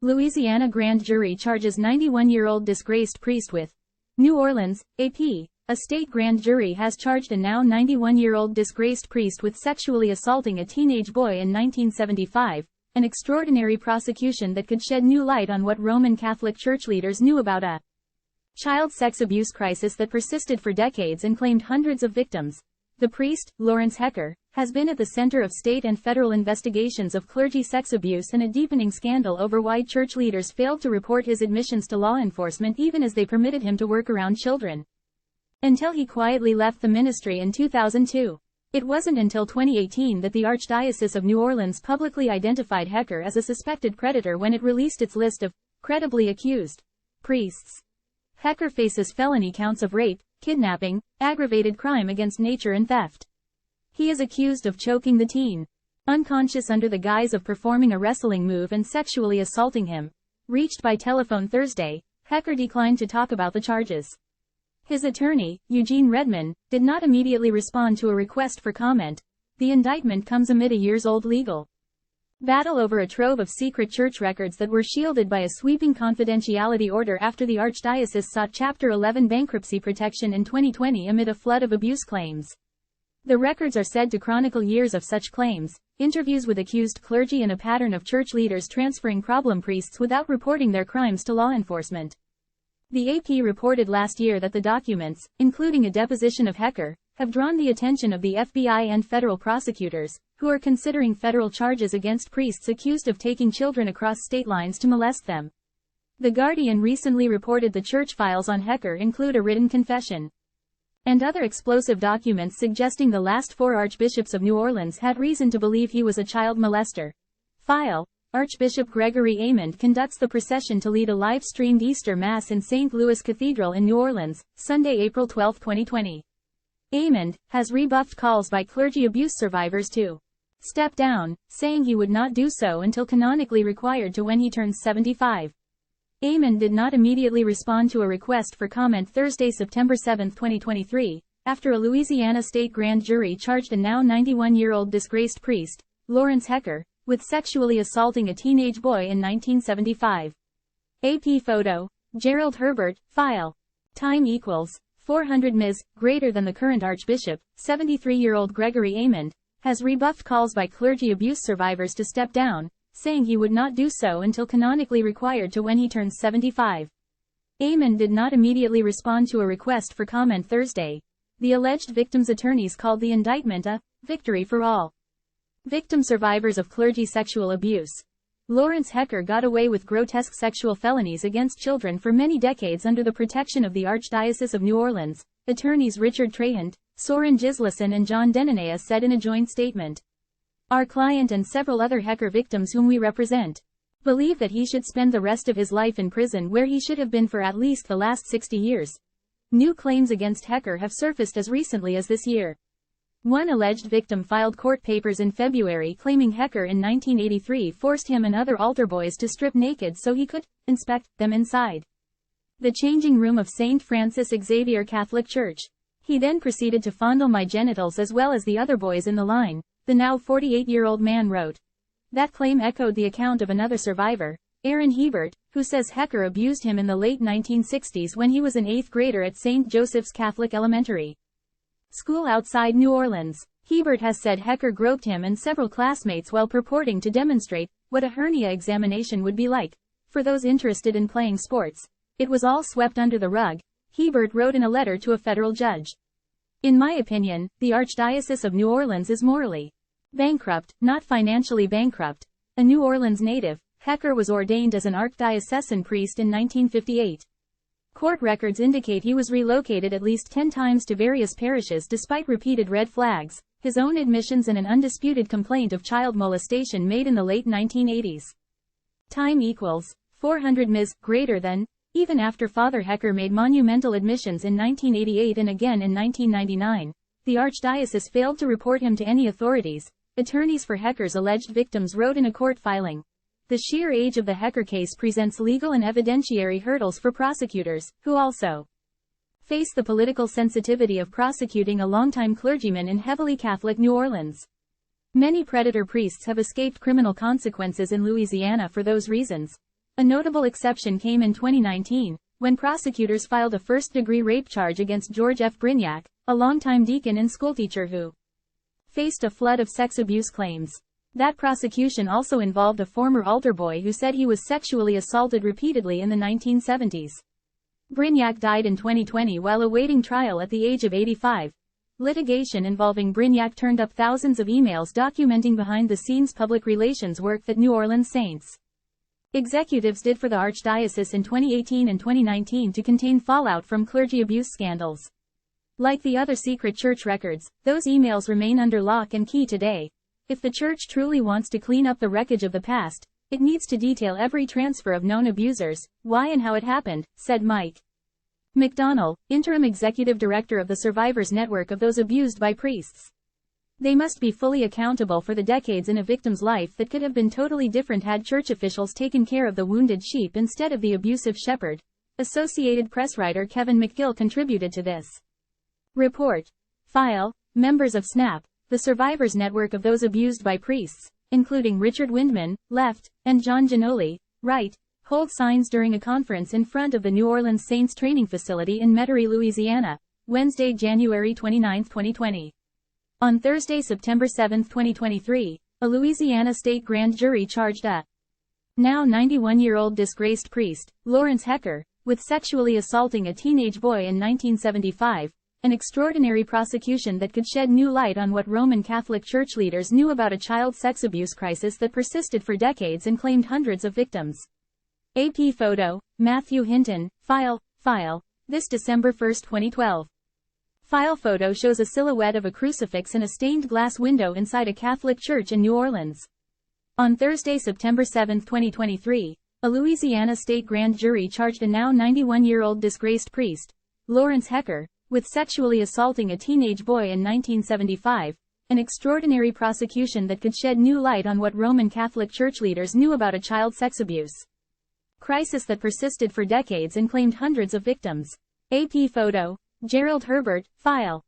Louisiana grand jury charges 91-year-old disgraced priest with. New Orleans, AP. A state grand jury has charged a now 91-year-old disgraced priest with sexually assaulting a teenage boy in 1975, an extraordinary prosecution that could shed new light on what Roman Catholic Church leaders knew about a child sex abuse crisis that persisted for decades and claimed hundreds of victims. The priest, Lawrence Hecker, has been at the center of state and federal investigations of clergy sex abuse and a deepening scandal over why church leaders failed to report his admissions to law enforcement even as they permitted him to work around children. Until he quietly left the ministry in 2002. It wasn't until 2018 that the Archdiocese of New Orleans publicly identified Hecker as a suspected predator when it released its list of credibly accused priests. Hecker faces felony counts of rape, kidnapping, aggravated crime against nature and theft. He is accused of choking the teen, unconscious under the guise of performing a wrestling move and sexually assaulting him. Reached by telephone Thursday, Hecker declined to talk about the charges. His attorney, Eugene Redman, did not immediately respond to a request for comment. The indictment comes amid a years-old legal battle over a trove of secret church records that were shielded by a sweeping confidentiality order after the Archdiocese sought Chapter 11 bankruptcy protection in 2020 amid a flood of abuse claims. The records are said to chronicle years of such claims, interviews with accused clergy and a pattern of church leaders transferring problem priests without reporting their crimes to law enforcement. The AP reported last year that the documents, including a deposition of Hecker, have drawn the attention of the FBI and federal prosecutors, who are considering federal charges against priests accused of taking children across state lines to molest them. The Guardian recently reported the church files on Hecker include a written confession and other explosive documents suggesting the last four archbishops of New Orleans had reason to believe he was a child molester. File: Archbishop Gregory Amond conducts the procession to lead a live-streamed Easter Mass in St. Louis Cathedral in New Orleans, Sunday, April 12, 2020. Amond has rebuffed calls by clergy abuse survivors to step down, saying he would not do so until canonically required to when he turns 75. Amond did not immediately respond to a request for comment Thursday, September 7, 2023, after a Louisiana state grand jury charged a now 91-year-old disgraced priest, Lawrence Hecker, with sexually assaulting a teenage boy in 1975. AP photo: Gerald Herbert. File: Time equals 400 Ms. Greater than the current Archbishop, 73-year-old Gregory Amond, has rebuffed calls by clergy abuse survivors to step down, saying he would not do so until canonically required to when he turns 75. Amond did not immediately respond to a request for comment Thursday. The alleged victims' attorneys called the indictment a victory for all victim survivors of clergy sexual abuse. Lawrence Hecker got away with grotesque sexual felonies against children for many decades under the protection of the Archdiocese of New Orleans, attorneys Richard Trahant, Soren Gislason and John Denenea said in a joint statement. Our client and several other Hecker victims whom we represent believe that he should spend the rest of his life in prison where he should have been for at least the last 60 years. New claims against Hecker have surfaced as recently as this year. One alleged victim filed court papers in February claiming Hecker in 1983 forced him and other altar boys to strip naked so he could inspect them inside the changing room of St. Francis Xavier Catholic Church. He then proceeded to fondle my genitals as well as the other boys in the line, the now 48-year-old man wrote. That claim echoed the account of another survivor, Aaron Hebert, who says Hecker abused him in the late 1960s when he was an 8th grader at St. Joseph's Catholic Elementary School outside New Orleans. Hebert has said Hecker groped him and several classmates while purporting to demonstrate what a hernia examination would be like. For those interested in playing sports, it was all swept under the rug, Hebert wrote in a letter to a federal judge. In my opinion, the Archdiocese of New Orleans is morally bankrupt, not financially bankrupt. A New Orleans native, Hecker was ordained as an archdiocesan priest in 1958. Court records indicate he was relocated at least 10 times to various parishes despite repeated red flags, his own admissions and an undisputed complaint of child molestation made in the late 1980s. Time equals 400 Ms. Greater than. Even after Father Hecker made monumental admissions in 1988 and again in 1999, the Archdiocese failed to report him to any authorities, attorneys for Hecker's alleged victims wrote in a court filing. The sheer age of the Hecker case presents legal and evidentiary hurdles for prosecutors, who also face the political sensitivity of prosecuting a longtime clergyman in heavily Catholic New Orleans. Many predator priests have escaped criminal consequences in Louisiana for those reasons. A notable exception came in 2019, when prosecutors filed a first-degree rape charge against George F. Brignac, a longtime deacon and schoolteacher who faced a flood of sex abuse claims. That prosecution also involved a former altar boy who said he was sexually assaulted repeatedly in the 1970s. Brignac died in 2020 while awaiting trial at the age of 85. Litigation involving Brignac turned up thousands of emails documenting behind-the-scenes public relations work that New Orleans Saints executives did for the Archdiocese in 2018 and 2019 to contain fallout from clergy abuse scandals. Like the other secret church records, those emails remain under lock and key today. If the church truly wants to clean up the wreckage of the past, it needs to detail every transfer of known abusers, why and how it happened, said Mike McDonnell, interim executive director of the Survivors Network of those abused by priests. They must be fully accountable for the decades in a victim's life that could have been totally different had church officials taken care of the wounded sheep instead of the abusive shepherd. Associated Press writer Kevin McGill contributed to this report. File, members of SNAP, the Survivors Network of those abused by priests, including Richard Windman, left, and John Giannoli, right, hold signs during a conference in front of the New Orleans Saints training facility in Metairie, Louisiana, Wednesday, January 29, 2020. On Thursday, September 7, 2023, a Louisiana state grand jury charged a now 91-year-old disgraced priest, Lawrence Hecker, with sexually assaulting a teenage boy in 1975, an extraordinary prosecution that could shed new light on what Roman Catholic Church leaders knew about a child sex abuse crisis that persisted for decades and claimed hundreds of victims. AP photo, Matthew Hinton, file, this December 1, 2012. File photo shows a silhouette of a crucifix in a stained glass window inside a Catholic church in New Orleans. On Thursday, September 7, 2023, a Louisiana state grand jury charged a now 91-year-old disgraced priest, Lawrence Hecker, with sexually assaulting a teenage boy in 1975, an extraordinary prosecution that could shed new light on what Roman Catholic Church leaders knew about a child sex abuse crisis that persisted for decades and claimed hundreds of victims. AP photo, Gerald Herbert, file.